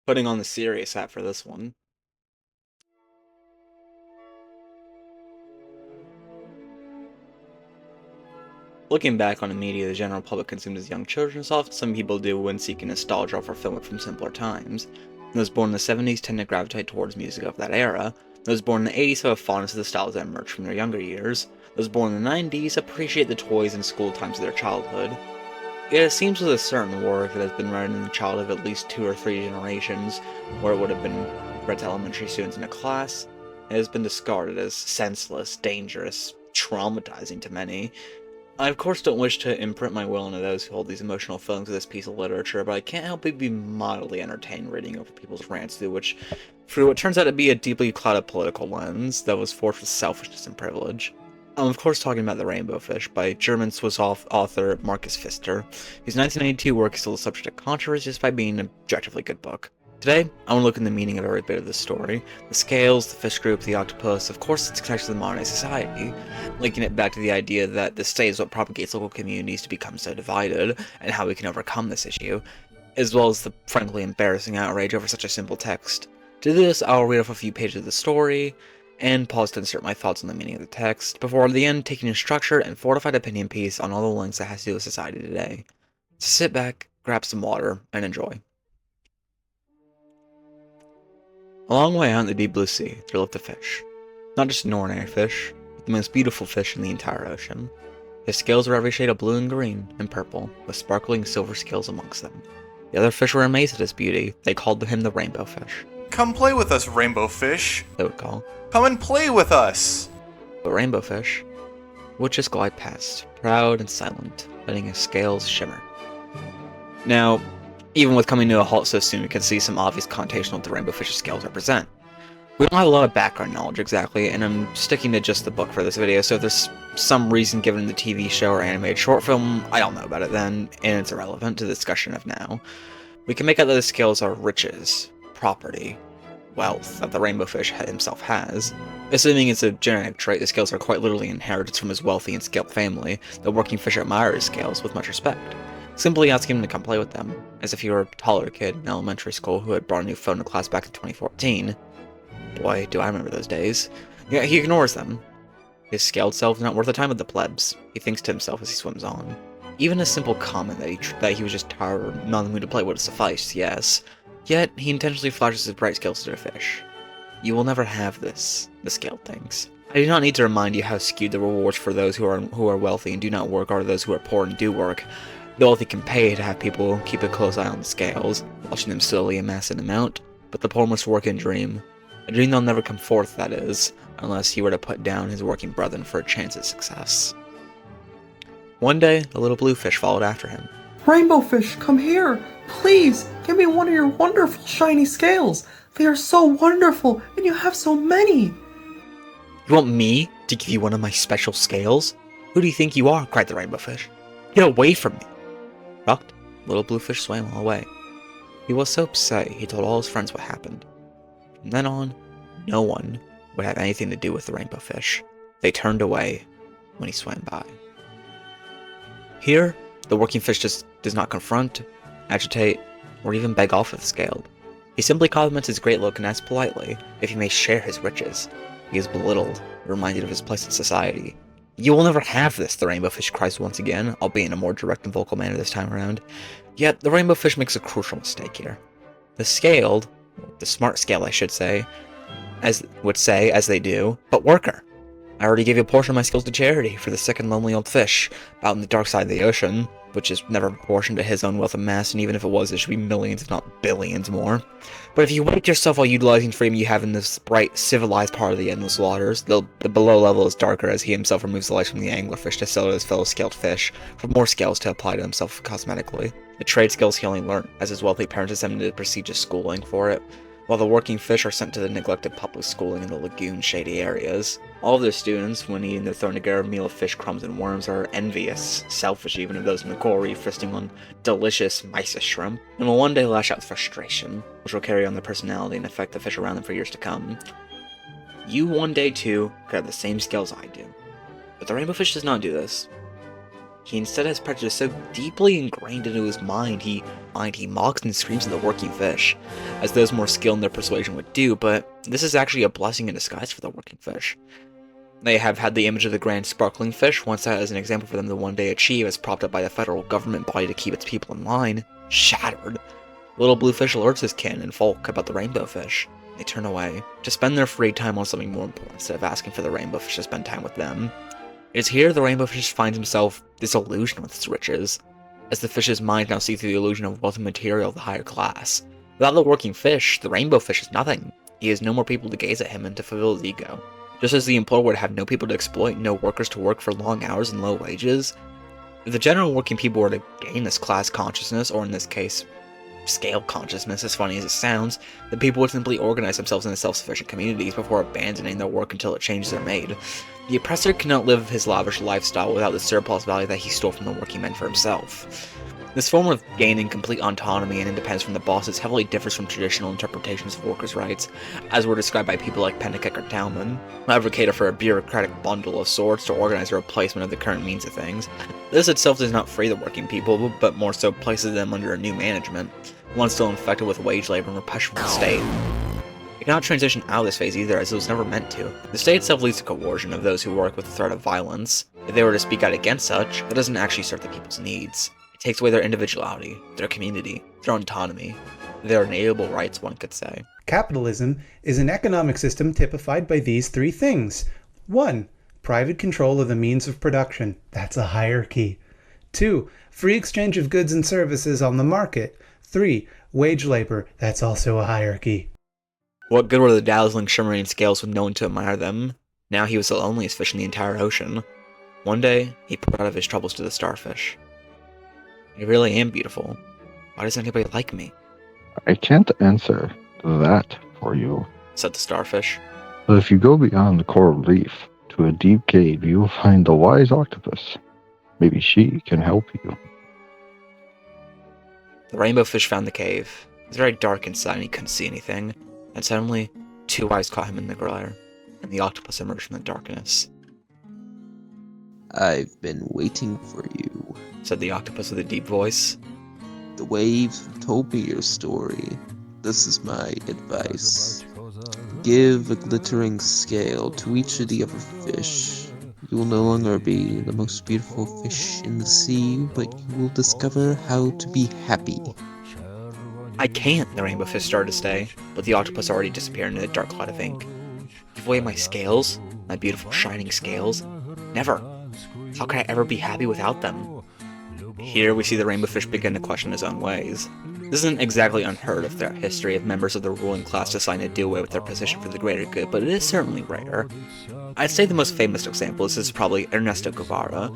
Putting on the serious hat for this one. Looking back on the media the general public consumed as young children is often some people do when seeking nostalgia or fulfillment from simpler times. Those born in the 70s tend to gravitate towards music of that era. Those born in the 80s have a fondness of the styles that emerged from their younger years. Those born in the 90s appreciate the toys and school times of their childhood. Yet it seems with a certain work that has been read in the childhood of at least 2 or 3 generations, where it would have been read to elementary students in a class, it has been discarded as senseless, dangerous, traumatizing to many. I of course don't wish to imprint my will into those who hold these emotional feelings of this piece of literature, but I can't help but be mildly entertained reading over people's rants through what turns out to be a deeply clouded political lens that was forged with selfishness and privilege. I'm of course talking about The Rainbow Fish by German Swiss author Marcus Phister, whose 1992 work is still the subject of controversy despite being an objectively good book. Today, I want to look in the meaning of every bit of this story. The scales, the fish group, the octopus, of course its connection to the modern society, linking it back to the idea that the state is what propagates local communities to become so divided, and how we can overcome this issue, as well as the frankly embarrassing outrage over such a simple text. To do this, I'll read off a few pages of the story, and pause to insert my thoughts on the meaning of the text, before at the end taking a structured and fortified opinion piece on all the links that has to do with society today. So sit back, grab some water, and enjoy. A long way out in the deep blue sea, there lived a fish. Not just an ordinary fish, but the most beautiful fish in the entire ocean. His scales were every shade of blue and green and purple, with sparkling silver scales amongst them. The other fish were amazed at his beauty. They called him the Rainbow Fish. Come play with us, Rainbow Fish. They would call. Come and play with us. But Rainbow Fish would just glide past, proud and silent, letting his scales shimmer. Now, even with coming to a halt so soon, we can see some obvious connotation of what the Rainbow Fish's scales represent. We don't have a lot of background knowledge exactly, and I'm sticking to just the book for this video, so if there's some reason given in the TV show or animated short film, I don't know about it then, and it's irrelevant to the discussion of now. We can make out that the scales are riches, property, wealth that the Rainbow Fish himself has. Assuming it's a genetic trait, the scales are quite literally inherited from his wealthy and scaled family. The working fish admire his scales with much respect, simply asking him to come play with them, as if he were a taller kid in elementary school who had brought a new phone to class back in 2014. Boy, do I remember those days. Yeah, he ignores them. His scaled self is not worth the time of the plebs, he thinks to himself as he swims on. Even a simple comment that he was just tired or not in the mood to play would have sufficed, yes. Yet, he intentionally flashes his bright scales to the fish. You will never have this, the scaled thinks. I do not need to remind you how skewed the rewards for those who are wealthy and do not work are those who are poor and do work. The wealthy can pay to have people keep a close eye on the scales, watching them slowly amass an amount, but the poor must work and dream. A dream that'll never come forth, that is, unless he were to put down his working brethren for a chance at success. One day, a little blue fish followed after him. Rainbow Fish, come here! Please, give me one of your wonderful shiny scales! They are so wonderful, and you have so many! You want me to give you one of my special scales? Who do you think you are? Cried the Rainbow Fish. Get away from me! Rocked, little blue fish swam all away. He was so upset he told all his friends what happened. From then on, no one would have anything to do with the Rainbow Fish. They turned away when he swam by. Here, the working fish just does not confront, agitate, or even beg off with the scaled. He simply compliments his great look and asks politely if he may share his riches. He is belittled, reminded of his place in society. You will never have this, the Rainbow Fish cries once again, albeit in a more direct and vocal manner this time around. Yet, the Rainbow Fish makes a crucial mistake here. The scaled, the smart scale I should say, as they do, but worker. I already gave you a portion of my skills to charity for the sick and lonely old fish out in the dark side of the ocean, which is never proportioned to his own wealth and mass, and even if it was, there should be millions, if not billions more. But if you weight yourself while utilizing freedom you have in this bright, civilized part of the endless waters, the below level is darker as he himself removes the light from the anglerfish to sell to his fellow scaled fish, for more scales to apply to himself cosmetically. The trade skills he only learnt, as his wealthy parents sent him to prestigious schooling for it, while the working fish are sent to the neglected public schooling in the lagoon shady areas. All of their students, when eating their thrown together meal of fish crumbs and worms, are envious, selfish even of those in the coral reef feasting on delicious mysis shrimp, and will one day lash out with frustration, which will carry on their personality and affect the fish around them for years to come. You one day too could have the same skills I do, but the rainbow fish does not do this. He instead has prejudice so deeply ingrained into his mind, he mocks and screams at the working fish, as those more skilled in their persuasion would do, but this is actually a blessing in disguise for the working fish. They have had the image of the grand sparkling fish, once as an example for them to one day achieve as propped up by the federal government body to keep its people in line, shattered. Little blue fish alerts his kin and folk about the rainbow fish. They turn away, to spend their free time on something more important instead of asking for the rainbow fish to spend time with them. It is here the rainbow fish finds himself disillusioned with its riches, as the fish's mind now sees through the illusion of wealth and material of the higher class. Without the working fish, the rainbow fish is nothing. He has no more people to gaze at him and to fulfill his ego. Just as the employer would have no people to exploit, no workers to work for long hours and low wages, if the general working people were to gain this class consciousness, or in this case, scale consciousness, as funny as it sounds, the people would simply organize themselves into self-sufficient communities before abandoning their work until the changes are made. The oppressor cannot live his lavish lifestyle without the surplus value that he stole from the working men for himself. This form of gaining complete autonomy and independence from the bosses heavily differs from traditional interpretations of workers' rights, as were described by people like Pennicook or Talman, who advocated for a bureaucratic bundle of sorts to organize a replacement of the current means of things. This itself does not free the working people, but more so places them under a new management, one still infected with wage labor and repression from the state. It cannot transition out of this phase either, as it was never meant to. The state itself leads to coercion of those who work with the threat of violence. If they were to speak out against such, that doesn't actually serve the people's needs. It takes away their individuality, their community, their autonomy, their inalienable rights, one could say. Capitalism is an economic system typified by these three things. 1. Private control of the means of production. That's a hierarchy. 2. Free exchange of goods and services on the market. 3. Wage labor. That's also a hierarchy. What good were the dazzling shimmering scales with no one to admire them? Now he was the loneliest fish in the entire ocean. One day, he poured out of his troubles to the starfish. I really am beautiful. Why doesn't anybody like me? I can't answer that for you, said the starfish. But if you go beyond the coral reef to a deep cave, you'll find the wise octopus. Maybe she can help you. The rainbow fish found the cave. It was very dark inside and he couldn't see anything. And suddenly, two eyes caught him in the glare, and the octopus emerged from the darkness. I've been waiting for you, said the octopus with a deep voice. The waves have told me your story. This is my advice. Give a glittering scale to each of the other fish. You will no longer be the most beautiful fish in the sea, but you will discover how to be happy. I can't, the rainbow fish started to say, but the octopus already disappeared into a dark cloud of ink. Give away my scales? My beautiful shining scales? Never. How can I ever be happy without them? Here we see the rainbow fish begin to question his own ways. This isn't exactly unheard of throughout history of members of the ruling class deciding to do away with their position for the greater good, but it is certainly rare. I'd say the most famous example is probably Ernesto Guevara.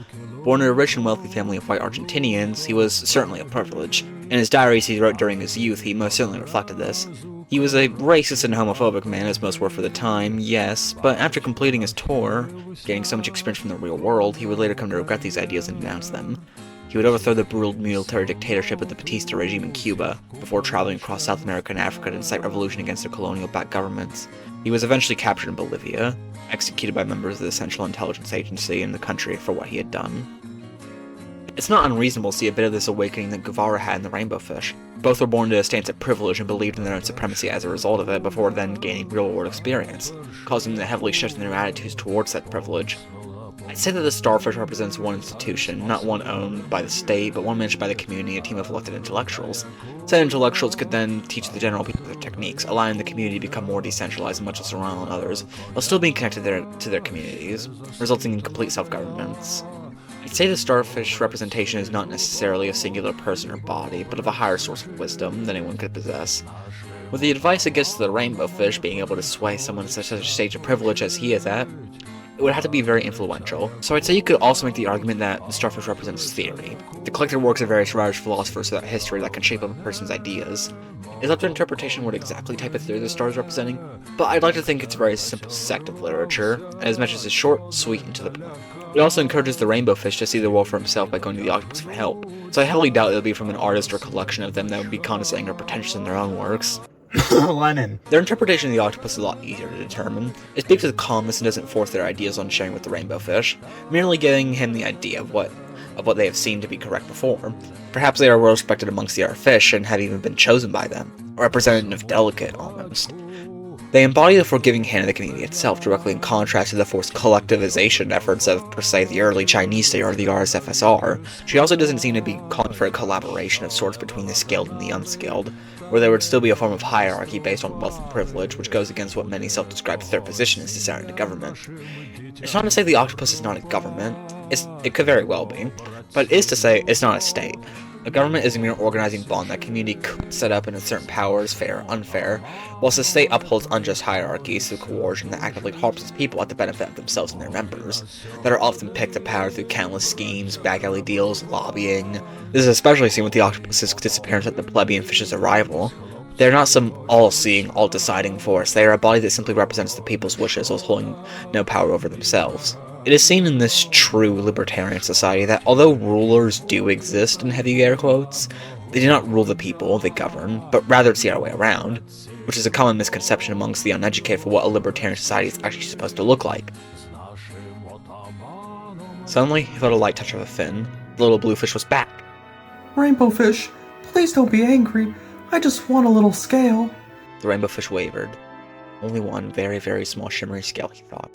Born in a rich and wealthy family of white Argentinians, he was certainly a privilege. In his diaries he wrote during his youth, he most certainly reflected this. He was a racist and homophobic man, as most were for the time, yes, but after completing his tour, gaining so much experience from the real world, he would later come to regret these ideas and denounce them. He would overthrow the brutal military dictatorship of the Batista regime in Cuba, before traveling across South America and Africa to incite revolution against the colonial-backed governments. He was eventually captured in Bolivia, executed by members of the Central Intelligence Agency in the country for what he had done. It's not unreasonable to see a bit of this awakening that Guevara had in the rainbow fish. Both were born to a stance of privilege and believed in their own supremacy as a result of it before then gaining real-world experience, causing them to heavily shift in their attitudes towards that privilege. I'd say that the starfish represents one institution, not one owned by the state, but one managed by the community, a team of elected intellectuals. Said intellectuals could then teach the general people their techniques, allowing the community to become more decentralized and much less reliant on others, while still being connected to their communities, resulting in complete self-governance. I'd say the starfish representation is not necessarily a singular person or body, but of a higher source of wisdom than anyone could possess. With the advice it gives to the rainbow fish being able to sway someone to such a stage of privilege as he is at, it would have to be very influential. So I'd say you could also make the argument that the starfish represents theory, the collected works of various Irish philosophers throughout history that can shape up a person's ideas. It's up to interpretation what exactly type of theory the star is representing, but I'd like to think it's a very simple sect of literature, as much as it's short, sweet, and to the point. It also encourages the rainbow fish to see the world for himself by going to the octopus for help, so I heavily doubt it'll be from an artist or collection of them that would be condescending or pretentious in their own works. Lenin. Their interpretation of the octopus is a lot easier to determine. It speaks with calmness and doesn't force their ideas on sharing with the rainbow fish, merely giving him the idea of what of what they have seen to be correct before. Perhaps they are well respected amongst the other fish and have even been chosen by them, a representative delegate almost. They embody the forgiving hand of the community itself, directly in contrast to the forced collectivization efforts of, per se, the early Chinese state or the RSFSR. She also doesn't seem to be calling for a collaboration of sorts between the skilled and the unskilled, where there would still be a form of hierarchy based on wealth and privilege, which goes against what many self-described third positions desire in a government. It's not to say the octopus is not a government, it could very well be, but it is to say it's not a state. A government is a mere organizing bond that community could set up and insert powers, fair or unfair, whilst the state upholds unjust hierarchies through coercion that actively harps its people at the benefit of themselves and their members, that are often picked to power through countless schemes, back alley deals, lobbying. This is especially seen with the octopus's disappearance at the plebeian fish's arrival. They are not some all-seeing, all-deciding force. They are a body that simply represents the people's wishes whilst holding no power over themselves. It is seen in this true libertarian society that although rulers do exist in heavy air quotes, they do not rule the people they govern, but rather it's the other way around, which is a common misconception amongst the uneducated for what a libertarian society is actually supposed to look like. Suddenly, he felt a light touch of a fin. The little bluefish was back. Rainbow fish, please don't be angry. I just want a little scale. The rainbow fish wavered. Only one very, very small shimmery scale, he thought.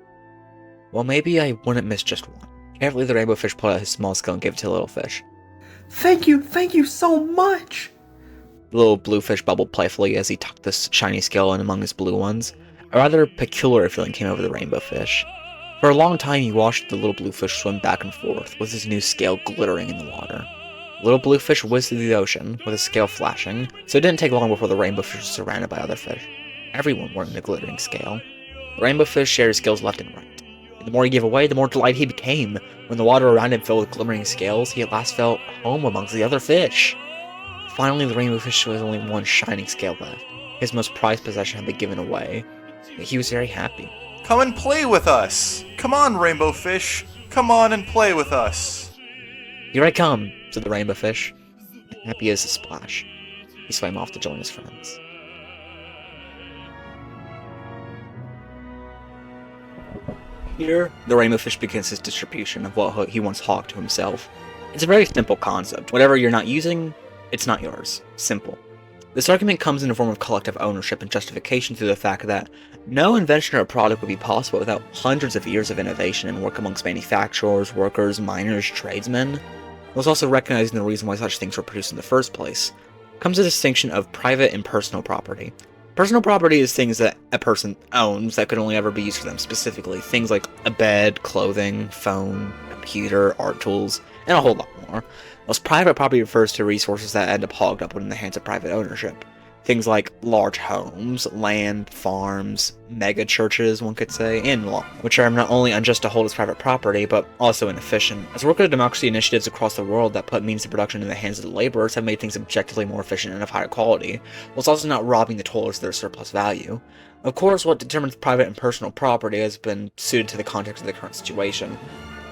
Well, maybe I wouldn't miss just one. Carefully, the rainbow fish pulled out his small scale and gave it to the little fish. Thank you so much! The little bluefish bubbled playfully as he tucked this shiny scale in among his blue ones. A rather peculiar feeling came over the rainbow fish. For a long time, he watched the little bluefish swim back and forth, with his new scale glittering in the water. The little bluefish whizzed through the ocean, with his scale flashing, so it didn't take long before the rainbow fish was surrounded by other fish. Everyone wanted the glittering scale. The rainbow fish shared his scales left and right. The more he gave away, the more delighted he became. When the water around him filled with glimmering scales, he at last felt home amongst the other fish. Finally, the rainbow fish was only one shining scale left. His most prized possession had been given away. Yet he was very happy. Come and play with us! Come on, rainbow fish! Come on and play with us! Here I come, said the rainbow fish. Happy as a splash. He swam off to join his friends. Here, the rainbow fish begins his distribution of what he once hawked to himself. It's a very simple concept. Whatever you're not using, it's not yours. Simple. This argument comes in the form of collective ownership and justification through the fact that no invention or product would be possible without hundreds of years of innovation and work amongst manufacturers, workers, miners, tradesmen. Whilst also recognizing the reason why such things were produced in the first place, comes a distinction of private and personal property. Personal property is things that a person owns that could only ever be used for them specifically. Things like a bed, clothing, phone, computer, art tools, and a whole lot more. Whilst private property refers to resources that end up hogged up in the hands of private ownership. Things like large homes, land, farms, mega churches, one could say, and law, which are not only unjust to hold as private property, but also inefficient. As worker democracy initiatives across the world that put means of production in the hands of the laborers have made things objectively more efficient and of higher quality, whilst also not robbing the toilers of their surplus value. Of course, what determines private and personal property has been suited to the context of the current situation.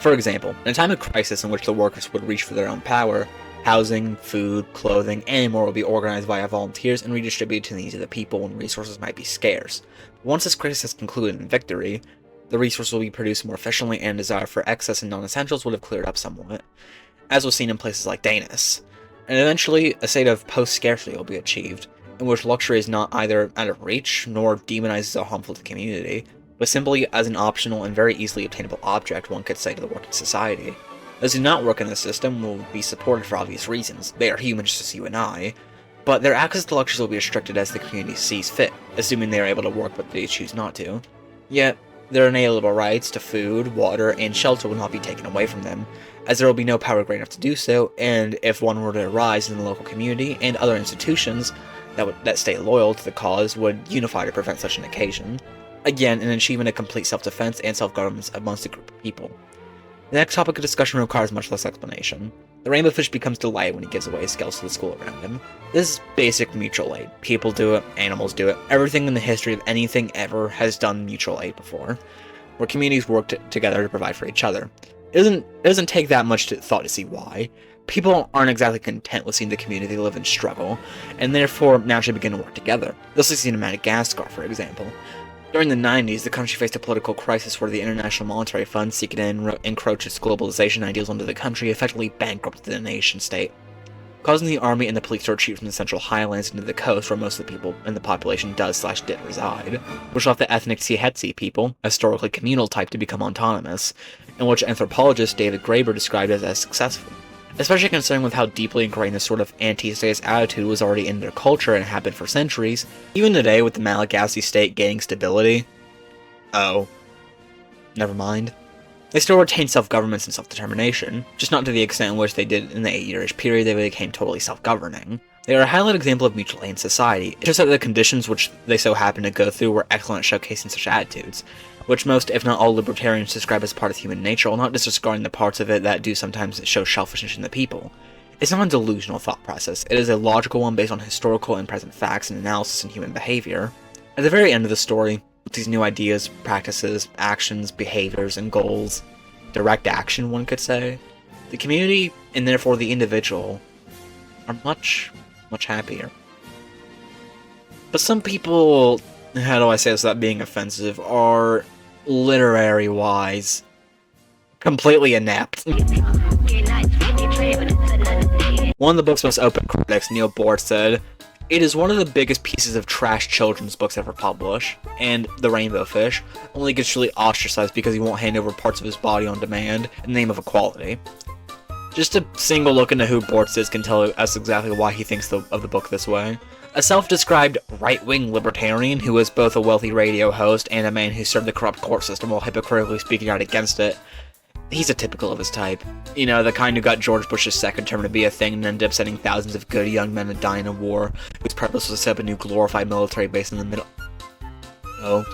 For example, in a time of crisis in which the workers would reach for their own power, housing, food, clothing, and more will be organized via volunteers and redistributed to the needs of the people when resources might be scarce. Once this crisis has concluded in victory, the resources will be produced more efficiently and desire for excess and non-essentials would have cleared up somewhat, as was seen in places like Danis. And eventually, a state of post-scarcity will be achieved, in which luxury is not either out of reach nor demonized as harmful to the community, but simply as an optional and very easily obtainable object, one could say, to the working society. Those who do not work in the system will be supported for obvious reasons. They are human just as you and I, but their access to luxuries will be restricted as the community sees fit, assuming they are able to work but they choose not to. Yet, their inalienable rights to food, water, and shelter will not be taken away from them, as there will be no power great enough to do so, and if one were to arise in the local community and other institutions that stay loyal to the cause would unify to prevent such an occasion. Again, an achievement of complete self-defense and self-governance amongst a group of people. The next topic of discussion requires much less explanation. The rainbow fish becomes delighted when he gives away his scales to the school around him. This is basic mutual aid. People do it, animals do it. Everything in the history of anything ever has done mutual aid before, where communities work together to provide for each other. It doesn't take that much thought to see why. People aren't exactly content with seeing the community live in struggle, and therefore naturally begin to work together. This is seen in Madagascar, for example. During the 90s, the country faced a political crisis where the International Monetary Fund, seeking to encroach its globalization ideals onto the country, effectively bankrupted the nation-state, causing the army and the police to retreat from the central highlands into the coast where most of the people in the population did reside, which left the ethnic Tsihetsi people, a historically communal type, to become autonomous, and which anthropologist David Graeber described as successful. Especially considering with how deeply ingrained this sort of anti-status attitude was already in their culture and had been for centuries, even today with the Malagasy state gaining stability. Oh. Never mind. They still retain self-governance and self-determination, just not to the extent in which they did in the 8-year-ish period they became totally self-governing. They are a highlight example of mutual aid in society, it's just that the conditions which they so happen to go through were excellent at showcasing such attitudes, which most, if not all, libertarians describe as part of human nature, while not disregarding the parts of it that do sometimes show selfishness in the people. It's not a delusional thought process, it is a logical one based on historical and present facts and analysis in human behavior. At the very end of the story, with these new ideas, practices, actions, behaviors, and goals, direct action, one could say, the community, and therefore the individual, are much, much happier. But some people, how do I say this without being offensive, are, literary-wise, completely inept. One of the book's most open critics, Neil Bort, said, "It is one of the biggest pieces of trash children's books ever published," and The Rainbow Fish only gets truly ostracized because he won't hand over parts of his body on demand in the name of equality. Just a single look into who Bortz is can tell us exactly why he thinks of the book this way. A self-described right-wing libertarian who is both a wealthy radio host and a man who served the corrupt court system while hypocritically speaking out against it. He's a typical of his type. You know, the kind who got George Bush's second term to be a thing and ended up sending thousands of good young men to die in a war, whose purpose was to set up a new glorified military base in the middle. Oh.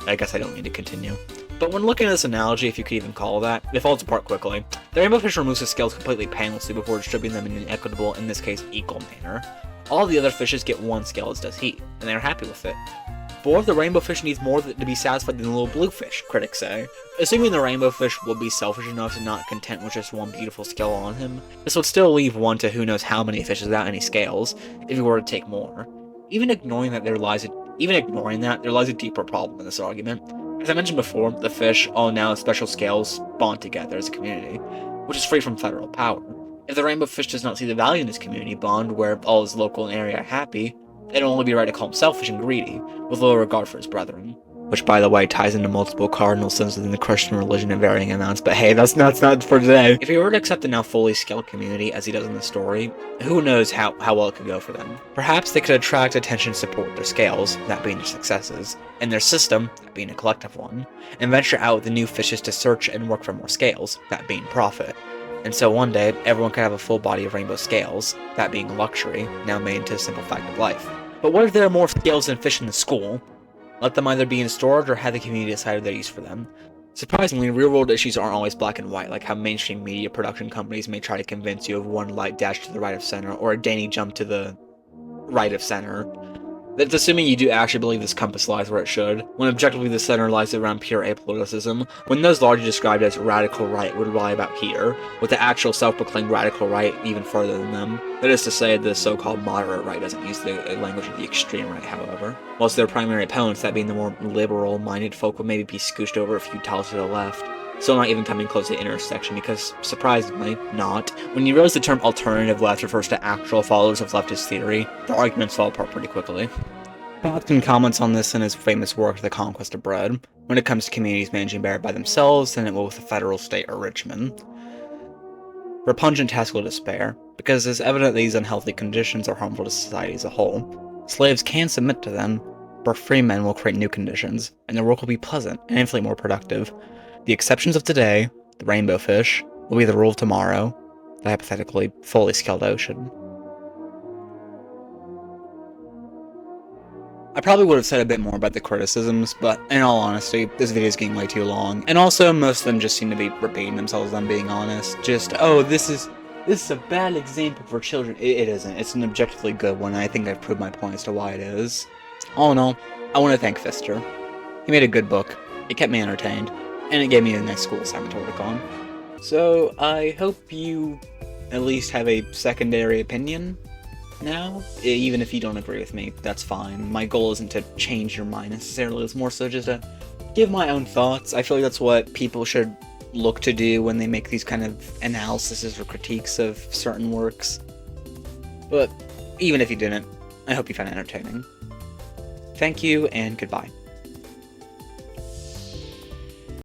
I guess I don't need to continue. But when looking at this analogy, if you could even call that, it falls apart quickly. The rainbow fish removes his scales completely painlessly before distributing them in an equitable, in this case, equal manner. All the other fishes get one scale, as does he, and they are happy with it. But what if the rainbow fish needs more to be satisfied than the little blue fish, critics say? Assuming the rainbow fish will be selfish enough to not content with just one beautiful scale on him, this would still leave one to who knows how many fishes without any scales, if he were to take more. Even ignoring that, there lies a deeper problem in this argument. As I mentioned before, the fish, all now with special scales, bond together as a community, which is free from federal power. If the rainbow fish does not see the value in this community bond, where all his local and area are happy, it'd only be right to call him selfish and greedy, with little regard for his brethren. Which, by the way, ties into multiple cardinal sins within the Christian religion in varying amounts, but hey, that's not for today. If he were to accept the now fully scaled community, as he does in the story, who knows how well it could go for them. Perhaps they could attract attention and support their scales, that being their successes, and their system, that being a collective one, and venture out with the new fishes to search and work for more scales, that being profit. And so one day, everyone could have a full body of rainbow scales, that being a luxury, now made into a simple fact of life. But what if there are more scales than fish in the school? Let them either be in storage or have the community decide their use for them. Surprisingly, real-world issues aren't always black and white, like how mainstream media production companies may try to convince you of one light dash to the right of center, or a dainty jump to the right of center. That's assuming you do actually believe this compass lies where it should, when objectively the center lies around pure apoliticism, when those largely described as radical right would lie about here, with the actual self-proclaimed radical right even further than them. That is to say, the so-called moderate right doesn't use the language of the extreme right, however. Whilst their primary opponents, that being the more liberal-minded folk, would maybe be scooched over a few tiles to the left. Still not even coming close to the intersection because, surprisingly, not. When you realize the term alternative left refers to actual followers of leftist theory, the arguments fall apart pretty quickly. Botkin comments on this in his famous work, The Conquest of Bread. When it comes to communities managing better by themselves, then it will with a federal state or Richmond. Repugnant task will despair, because it is evident that these unhealthy conditions are harmful to society as a whole. Slaves can submit to them, but free men will create new conditions, and their work will be pleasant and infinitely more productive. The exceptions of today, the rainbow fish, will be the rule of tomorrow, the hypothetically fully scaled ocean. I probably would have said a bit more about the criticisms, but in all honesty, this video is getting way too long. And also, most of them just seem to be repeating themselves, I'm being honest. Just, oh, this is a bad example for children. It isn't. It's an objectively good one, and I think I've proved my point as to why it is. All in all, I want to thank Phister. He made a good book. It kept me entertained. And it gave me a nice school assignment to work on. So, I hope you at least have a secondary opinion now. Even if you don't agree with me, that's fine. My goal isn't to change your mind necessarily, it's more so just to give my own thoughts. I feel like that's what people should look to do when they make these kind of analyses or critiques of certain works. But even if you didn't, I hope you found it entertaining. Thank you, and goodbye.